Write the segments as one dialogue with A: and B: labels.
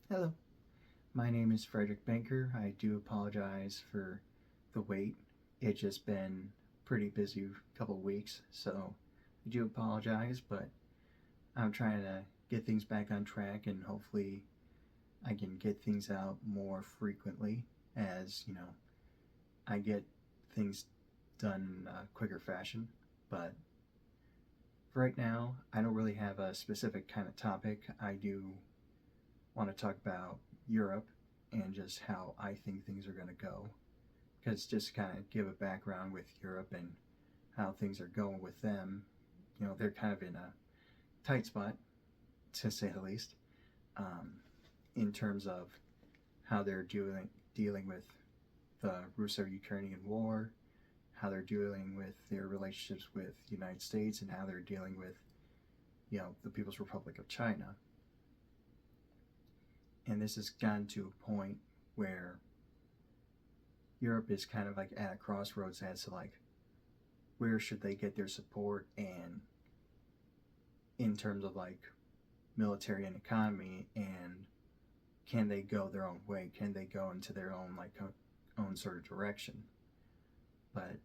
A: Hello, my name is Frederick Banker. I do apologize for the wait. It's just been pretty busy couple weeks, so I do apologize, but I'm trying to get things back on track and hopefully I can get things out more frequently as, I get things done in a quicker fashion. But for right now, I don't really have a specific kind of topic. I do want to talk about Europe and just how I think things are going to go. Because just kind of give a background with Europe and how things are going with them, they're kind of in a tight spot, to say the least, um, in terms of how they're dealing with the Russo-Ukrainian War, how they're dealing with their relationships with the United States, and how they're dealing with, the People's Republic of China. And this has gotten to a point where Europe is kind of like at a crossroads as to like where should they get their support and in terms of like military and economy, and can they go their own way, can they go into their own own sort of direction. But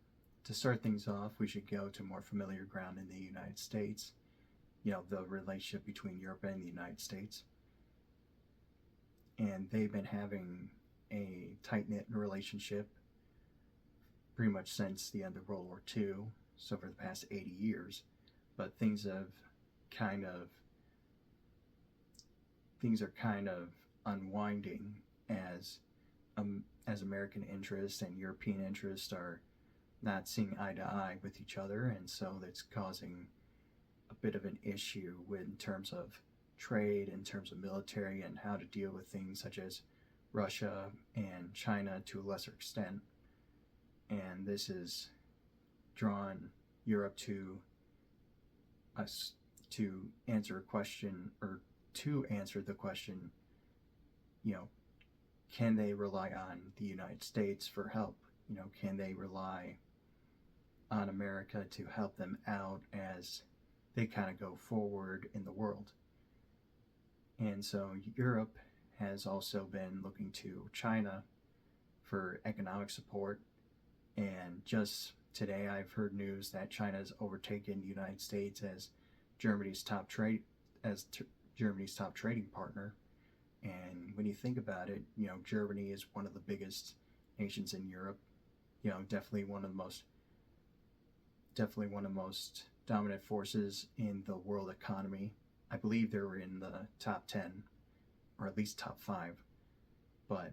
A: to start things off, we should go to more familiar ground in the United States, the relationship between Europe and the United States. And they've been having a tight-knit relationship pretty much since the end of World War II, so for the past 80 years. But kind of things are kind of unwinding as American interests and European interests are not seeing eye to eye with each other, and so that's causing a bit of an issue in terms of trade, in terms of military, and how to deal with things such as Russia and China to a lesser extent. And this has drawn Europe to us to answer a question, or to answer the question, you know, can they rely on the United States for help? Can they rely on America to help them out as they kind of go forward in the world? And so Europe has also been looking to China for economic support. And just today, I've heard news that China has overtaken the United States as Germany's top Germany's top trading partner. And when you think about it, Germany is one of the biggest nations in Europe. Definitely one of the most dominant forces in the world economy. I believe they were in the top 10, or at least top 5, or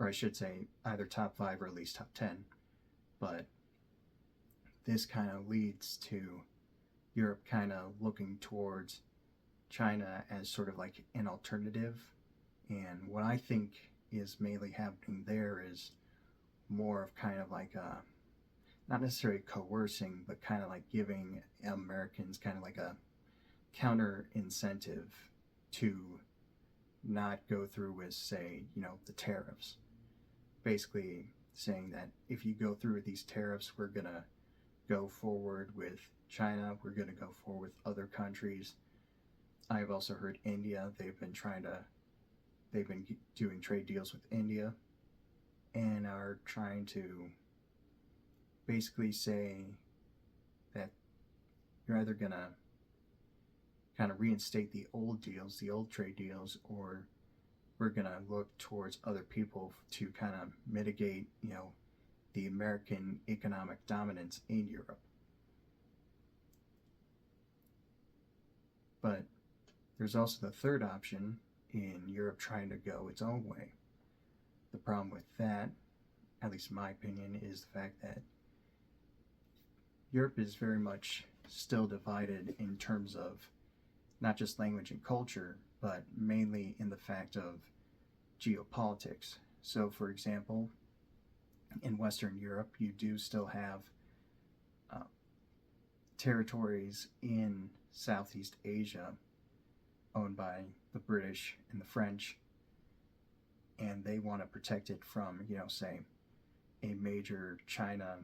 A: I should say either top 5 or at least top 10. But this kind of leads to Europe kind of looking towards China as sort of like an alternative. And what I think is mainly happening there is more of kind of like not necessarily coercing, but kind of like giving Americans kind of like a counter incentive to not go through with, say, the tariffs. Basically saying that if you go through with these tariffs, we're going to go forward with China, we're going to go forward with other countries. I've also heard India, they've been doing trade deals with India and are trying to basically say that you're either going to kind of reinstate the old deals, the old trade deals, or we're going to look towards other people to kind of mitigate, the American economic dominance in Europe. But there's also the third option in Europe trying to go its own way. The problem with that, at least in my opinion, is the fact that Europe is very much still divided in terms of not just language and culture, but mainly in the fact of geopolitics. So, for example, in Western Europe, you do still have territories in Southeast Asia owned by the British and the French, and they want to protect it from, say, a major China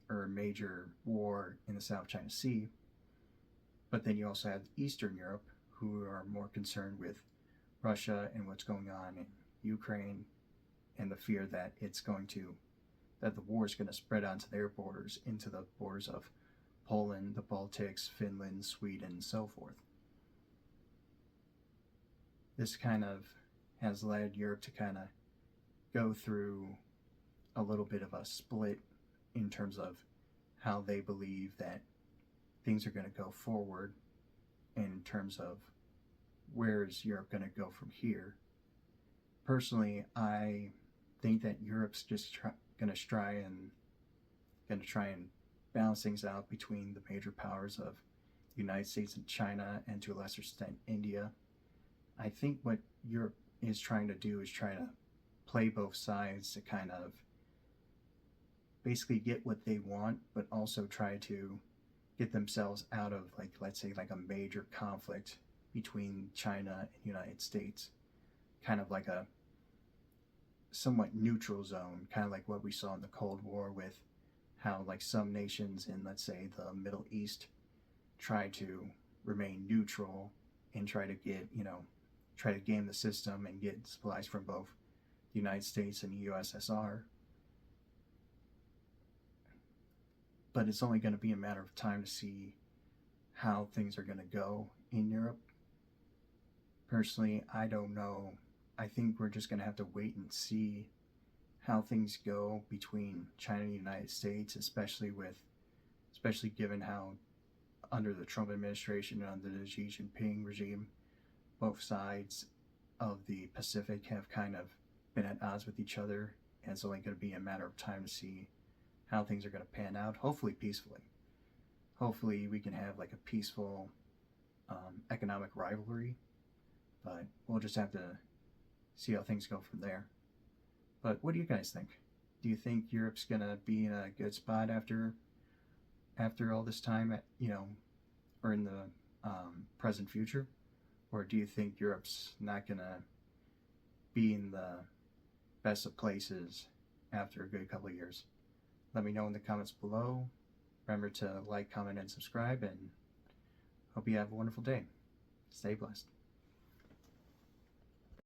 A: or a major war in the South China Sea. But then you also have Eastern Europe, who are more concerned with Russia and what's going on in Ukraine, and the fear that that the war is going to spread onto their borders, into the borders of Poland, the Baltics, Finland, Sweden, and so forth. This kind of has led Europe to kind of go through a little bit of a split in terms of how they believe that things are going to go forward, in terms of where is Europe going to go from here. Personally, I think that Europe's just going to try and balance things out between the major powers of the United States and China, and to a lesser extent India. I think what Europe is trying to do is try to play both sides to kind of basically get what they want, but also try to get themselves out of, like, let's say, like a major conflict between China and the United States, kind of like a somewhat neutral zone, kind of like what we saw in the Cold War, with how like some nations in, let's say, the Middle East try to remain neutral and try to game the system and get supplies from both the United States and the USSR. But it's only going to be a matter of time to see how things are going to go in Europe. Personally, I don't know. I think we're just going to have to wait and see how things go between China and the United States, especially given how under the Trump administration and under the Xi Jinping regime, both sides of the Pacific have kind of been at odds with each other, and it's only going to be a matter of time to see how things are going to pan out, hopefully peacefully. Hopefully we can have like a peaceful economic rivalry, but we'll just have to see how things go from there. But what do you guys think? Do you think Europe's going to be in a good spot after all this time, or in the present future? Or do you think Europe's not going to be in the best of places after a good couple of years? Let me know in the comments below. Remember to like, comment, and subscribe, and hope you have a wonderful day. Stay blessed.